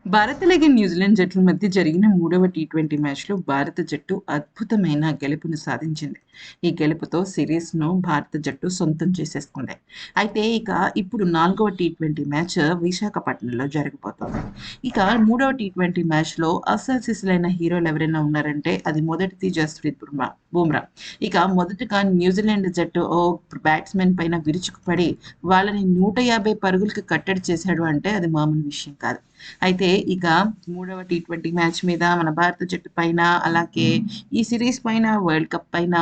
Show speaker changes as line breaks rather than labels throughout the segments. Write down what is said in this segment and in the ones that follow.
భారత్ అలాగే న్యూజిలాండ్ జట్ల మధ్య జరిగిన మూడవ టీ20 మ్యాచ్లో భారత జట్టు అద్భుతమైన గెలుపును సాధించింది. ఈ గెలుపుతో సిరీస్ను భారత జట్టు సొంతం చేసేసుకుంది. అయితే ఇప్పుడు నాలుగవ టీ20 మ్యాచ్ విశాఖపట్నంలో జరగబోతోంది. ఇక మూడవ టీ20 మ్యాచ్లో అసలు సిసలైన హీరోలు ఎవరైనా ఉన్నారంటే అది మొదటిది జస్ప్రీత్ బుమ్రా. మొదటగా న్యూజిలాండ్ జట్టు బ్యాట్స్మెన్ పైన విరుచుకుపడి వాళ్ళని 150 పరుగులకి కట్టడి చేశాడు అంటే అది మామూలు విషయం కాదు. అయితే మూడవ టీ20 మ్యాచ్ మీద మన భారత జట్టు పైన, అలాగే ఈ సిరీస్ పైన, వరల్డ్ కప్ పైన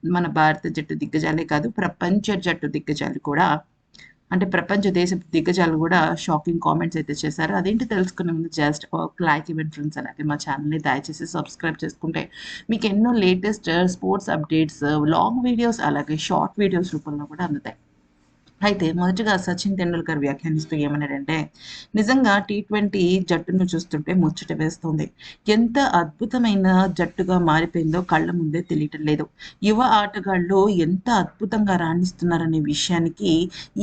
మన భారత జట్టు దిగ్గజాలే కాదు, ప్రపంచ జట్టు దిగ్గజాలు కూడా అంటే ప్రపంచ దేశపు దిగ్గజాలు కూడా షాకింగ్ కామెంట్స్ అయితే చేశారు. అదేంటి తెలుసుకునే ముందు జస్ట్ ఒక లైక్ ఇవ్వండి ఫ్రెండ్స్. అలాగే మా ఛానల్‌ని దయచేసి సబ్స్క్రైబ్ చేసుకుంటే మీకు ఎన్నో latest sports updates, long videos అలాగే షార్ట్ వీడియోస్ రూపంలో కూడా అందుతాయి. అయితే మొదటగా సచిన్ తెండూల్కర్ వ్యాఖ్యానిస్తూ ఏమన్నాడంటే, నిజంగా టీ20 జట్టును చూస్తుంటే ముచ్చట వేస్తుంది. ఎంత అద్భుతమైన జట్టుగా మారిపోయిందో కళ్ళ ముందే తెలియటం లేదు. యువ ఆటగాళ్ళు ఎంత అద్భుతంగా రాణిస్తున్నారనే విషయానికి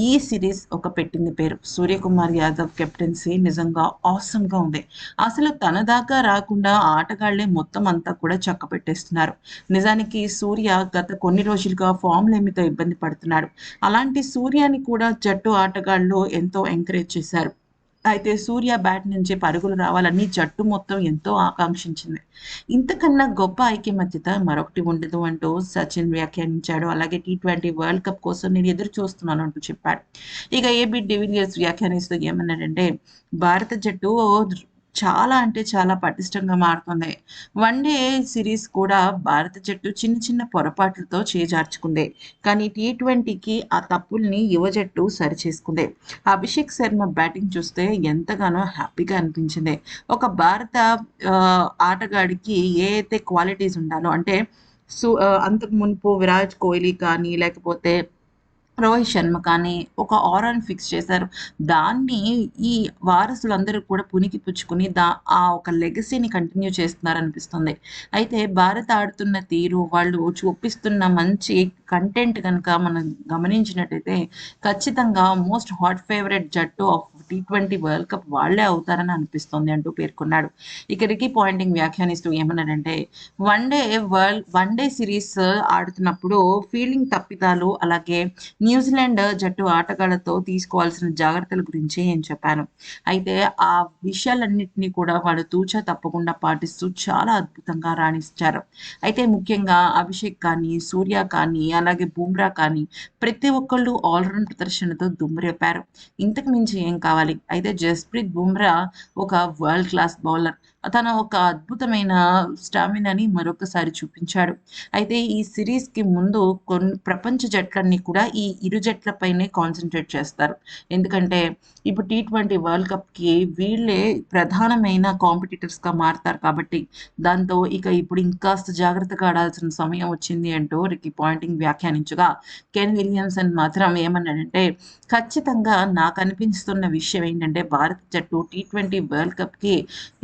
ఈ సిరీస్ ఒక పెట్టింది పేరు. సూర్యకుమార్ యాదవ్ కెప్టెన్సీ నిజంగా ఆసమ్‌గా ఉంది. అసలు తన దాకా రాకుండా ఆటగాళ్లే మొత్తం అంతా కూడా చక్కబెట్టేస్తున్నారు. నిజానికి సూర్య గత కొన్ని రోజులుగా ఫామ్ లేమితో ఇబ్బంది పడుతున్నాడు. అలాంటి సూర్యని కూడా జట్టు ఆటగాళ్ళు ఎంతో ఎంకరేజ్ చేశారు. అయితే సూర్య బ్యాట్ నుంచి పరుగులు రావాలని జట్టు మొత్తం ఎంతో ఆకాంక్షించింది. ఇంతకన్నా గొప్ప ఐకమత్యత మరొకటి ఉండదు అంటూ సచిన్ వ్యాఖ్యానించాడు. అలాగే టీ20 వరల్డ్ కప్ కోసం నేను ఎదురు చూస్తున్నాను అంటూ చెప్పాడు. ఏబీ డివిలియర్స్ వ్యాఖ్యానిస్తూ ఏమన్నాడంటే, భారత జట్టు చాలా అంటే చాలా పటిష్టంగా మారుతుంది. వన్‌డే సిరీస్ కూడా భారత జట్టు చిన్న చిన్న పొరపాట్లతో చేజార్చుకుంది. కానీ టీ20కి ఆ తప్పుల్ని యువ జట్టు సరిచేసుకుంది. అభిషేక్ శర్మ బ్యాటింగ్ చూస్తే ఎంతగానో హ్యాపీగా అనిపించింది. ఒక భారత ఆటగాడికి ఏ అయితే క్వాలిటీస్ ఉండాలో అంటే అంతకు మునుపు విరాట్ కోహ్లీ కానీ, లేకపోతే రోహిత్ శర్మ కానీ ఒక ఆరాని ఫిక్స్ చేశారు. దాన్ని ఈ వారసులందరూ కూడా పుణికి పుచ్చుకొని ఆ ఒక లెగసీని కంటిన్యూ చేస్తున్నారనిపిస్తుంది. అయితే భారత్ ఆడుతున్న తీరు, వాళ్ళు చూపిస్తున్న మంచి కంటెంట్ గనక మనం గమనించినట్టయితే ఖచ్చితంగా మోస్ట్ హాట్ ఫేవరెట్ జట్టు ఆఫ్ టీ20 వరల్డ్ కప్ వాళ్ళే అవుతారని అనిపిస్తుంది అంటూ పేర్కొన్నాడు. రికీ పాయింటింగ్ వ్యాఖ్యానిస్తూ ఏమన్నాడంటే, వన్‌డే సిరీస్ ఆడుతున్నప్పుడు ఫీల్డింగ్ తప్పిదాలు, అలాగే న్యూజిలాండ్ జట్టు ఆటగాళ్లతో తీసుకోవాల్సిన జాగ్రత్తల గురించి నేను చెప్పాను. అయితే ఆ విషయాలన్నింటినీ కూడా వాళ్ళు తూచా తప్పకుండా పాటిస్తూ చాలా అద్భుతంగా రాణించారు. అయితే ముఖ్యంగా అభిషేక్ కానీ, సూర్య కానీ, అలాగే బుమ్రా కానీ ప్రతి ఒక్కళ్ళు ఆల్రౌండ్ ప్రదర్శనతో దుమ్మురేపారు. ఇంతకు మించి ఏం కావాలి? అయితే జస్ప్రీత్ బుమ్రా ఒక వరల్డ్ క్లాస్ బౌలర్. తన ఒక అద్భుతమైన స్టామినాని మరొకసారి చూపించాడు. అయితే ఈ సిరీస్‌కి ముందు ప్రపంచ జట్లన్నీ కూడా ఈ ఇరు జట్లపైనే కాన్సంట్రేట్ చేస్తారు. ఎందుకంటే ఇప్పుడు టీ20 వరల్డ్ కప్‌కి వీళ్ళే ప్రధానమైన కాంపిటీటర్స్‌గా మారతారు కాబట్టి, దాంతో ఇప్పుడు ఇంకాస్త జాగ్రత్తగా ఆడాల్సిన సమయం వచ్చింది అంటూ రికీ పాయింటింగ్ వ్యాఖ్యానించగా, కెన్ విలియమ్సన్ మాత్రం ఏమన్నాడంటే, ఖచ్చితంగా నాకు అనిపిస్తున్న విషయం ఏంటంటే భారత జట్టు టీ20 వరల్డ్ కప్‌కి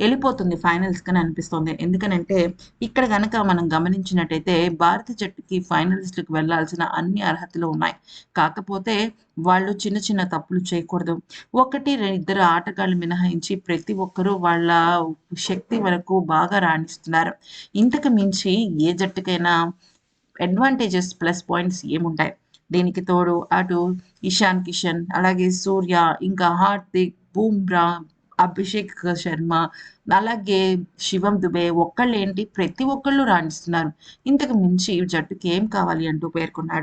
ఎళ్ళిపోతుంది ఫైనల్స్‌కని అనిపిస్తోంది. ఎందుకనంటే ఇక్కడ గనక మనం గమనించినట్టయితే భారత జట్టుకి ఫైనలిస్ట్‌కి వెళ్ళాల్సిన అన్ని అర్హతలు ఉన్నాయి. కాకపోతే వాళ్ళు చిన్న చిన్న తప్పులు చేయకూడదు. ఒకటి, ఇద్దరు ఆటగాళ్ళు మినహాయించి ప్రతి ఒక్కరు వాళ్ళ శక్తి వరకు బాగా రాణిస్తున్నారు. ఇంతకు మించి ఏ జట్టుకైనా అడ్వాంటేజెస్, ప్లస్ పాయింట్స్ ఏముంటాయి? దీనికి తోడు అటు ఇషాన్ కిషన్, అలాగే సూర్య, ఇంకా హార్దిక్, బుమ్రా, అభిషేక్ శర్మ, అలాగే శివం దుబే ఒక్కళ్ళేంటి ప్రతి ఒక్కళ్ళు రాణిస్తున్నారు. ఇంతకు మించి జట్టుకి ఏం కావాలి అంటూ పేర్కొన్నాడు.